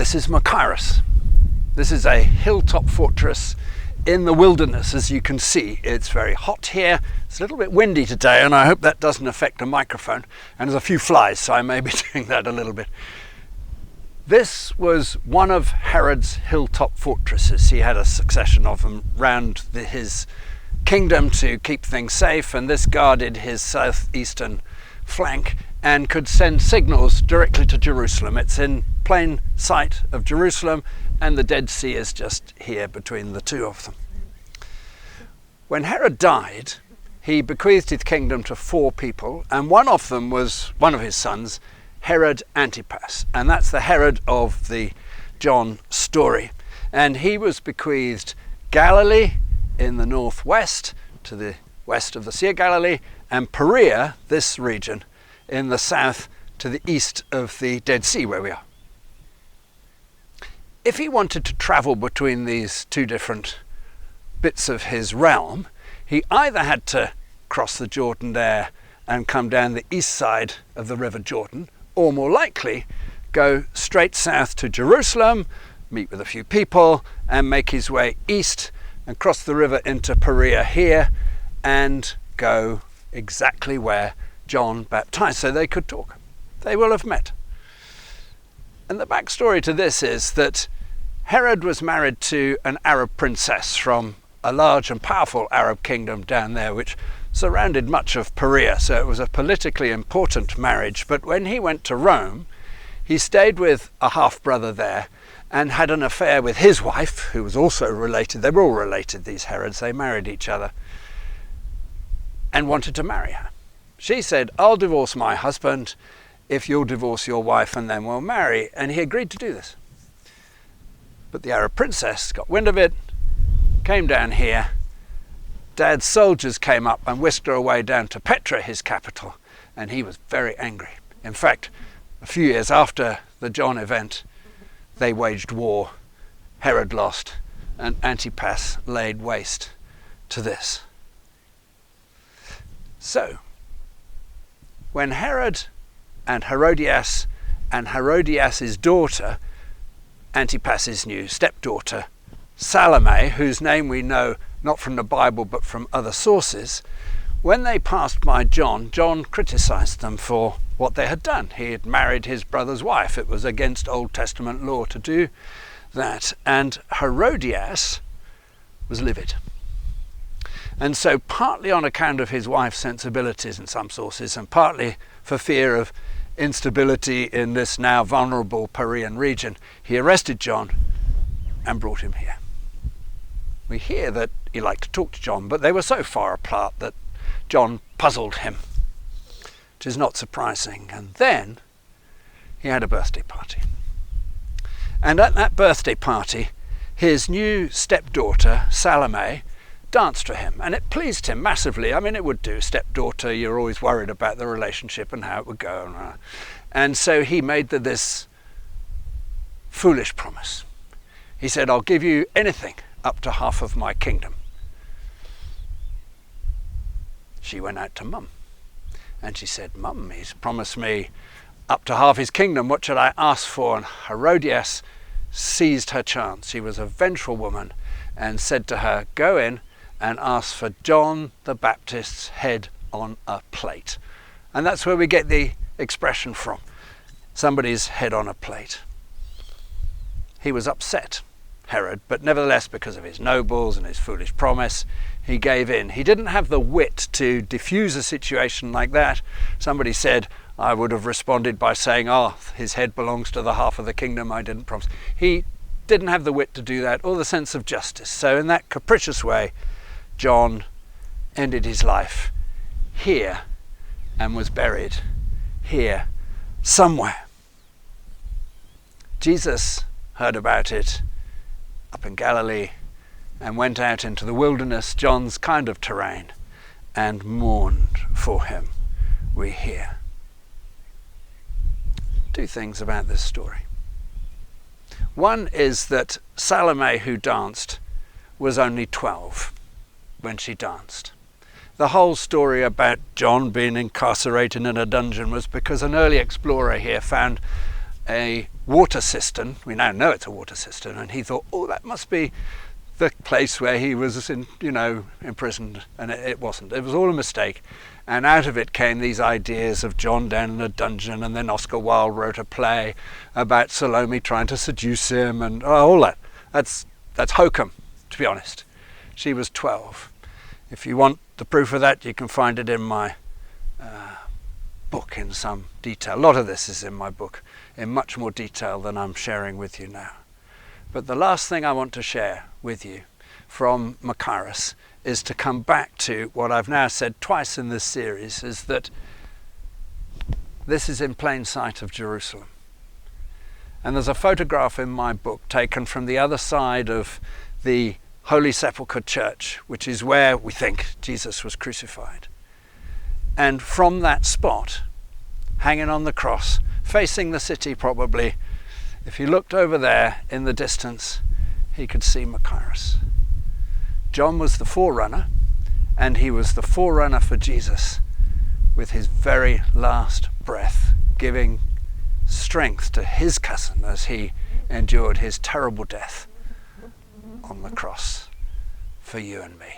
This is Machaerus. This is a hilltop fortress in the wilderness. As you can see, it's very hot here. It's a little bit windy today, and I hope that doesn't affect the microphone. And there's a few flies, so I may be doing that a little bit. This was one of Herod's hilltop fortresses. He had a succession of them round his kingdom to keep things safe, and this guarded his southeastern flank and could send signals directly to Jerusalem. It's in plain sight of Jerusalem, and the Dead Sea is just here between the two of them. When Herod died, he bequeathed his kingdom to 4 people, and one of them was one of his sons, Herod Antipas, and that's the Herod of the John story. And he was bequeathed Galilee in the northwest, to the west of the Sea of Galilee, and Perea, this region, in the south to the east of the Dead Sea where we are. If he wanted to travel between these 2 different bits of his realm, he either had to cross the Jordan there and come down the east side of the River Jordan, or more likely go straight south to Jerusalem, meet with a few people, and make his way east and cross the river into Perea here and go exactly where John baptized, so they could talk. They will have met. And the backstory to this is that Herod was married to an Arab princess from a large and powerful Arab kingdom down there, which surrounded much of Perea, so it was a politically important marriage. But when he went to Rome, he stayed with a half-brother there and had an affair with his wife, who was also related. They were all related, these Herods. They married each other and wanted to marry her. She said, "I'll divorce my husband if you'll divorce your wife, and then we'll marry." And he agreed to do this. But the Arab princess got wind of it, came down here. Dad's soldiers came up and whisked her away down to Petra, his capital, and he was very angry. In fact, a few years after the John event, they waged war. Herod lost, and Antipas laid waste to this. So, when Herod and Herodias and Herodias' daughter, Antipas's new stepdaughter, Salome, whose name we know not from the Bible but from other sources, when they passed by John, John criticized them for what they had done. He had married his brother's wife. It was against Old Testament law to do that. And Herodias was livid. And so, partly on account of his wife's sensibilities in some sources, and partly for fear of instability in this now vulnerable Perean region, he arrested John and brought him here. We hear that he liked to talk to John, but they were so far apart that John puzzled him, which is not surprising. And then he had a birthday party. And at that birthday party, his new stepdaughter, Salome, danced for him, and it pleased him massively. I mean, it would do. Stepdaughter, you're always worried about the relationship and how it would go. And so he made this foolish promise. He said, "I'll give you anything up to half of my kingdom." She went out to Mum, and she said, "Mum, he's promised me up to half his kingdom. What should I ask for?" And Herodias seized her chance. She was a vengeful woman and said to her, "Go in and ask for John the Baptist's head on a plate." And that's where we get the expression from, somebody's head on a plate. He was upset, Herod, but nevertheless, because of his nobles and his foolish promise, he gave in. He didn't have the wit to diffuse a situation like that. Somebody said, I would have responded by saying, his head belongs to the half of the kingdom I didn't promise. He didn't have the wit to do that, or the sense of justice. So in that capricious way, John ended his life here and was buried here somewhere. Jesus heard about it up in Galilee and went out into the wilderness, John's kind of terrain, and mourned for him, we hear. 2 things about this story. One is that Salome, who danced, was only 12 when she danced. The whole story about John being incarcerated in a dungeon was because an early explorer here found a water cistern. We now know it's a water cistern, and he thought, oh, that must be the place where he was imprisoned, and it wasn't. It was all a mistake. And out of it came these ideas of John down in a dungeon, and then Oscar Wilde wrote a play about Salome trying to seduce him, and all that. That's hokum, to be honest. She was 12. If you want the proof of that, you can find it in my book in some detail. A lot of this is in my book in much more detail than I'm sharing with you now. But the last thing I want to share with you from Machaerus is to come back to what I've now said twice in this series, is that this is in plain sight of Jerusalem. And there's a photograph in my book taken from the other side of the Holy Sepulchre Church, which is where we think Jesus was crucified. And from that spot, hanging on the cross, facing the city probably, if he looked over there in the distance, he could see Machaerus. John was the forerunner, and he was the forerunner for Jesus with his very last breath, giving strength to his cousin as he endured his terrible death on the cross for you and me.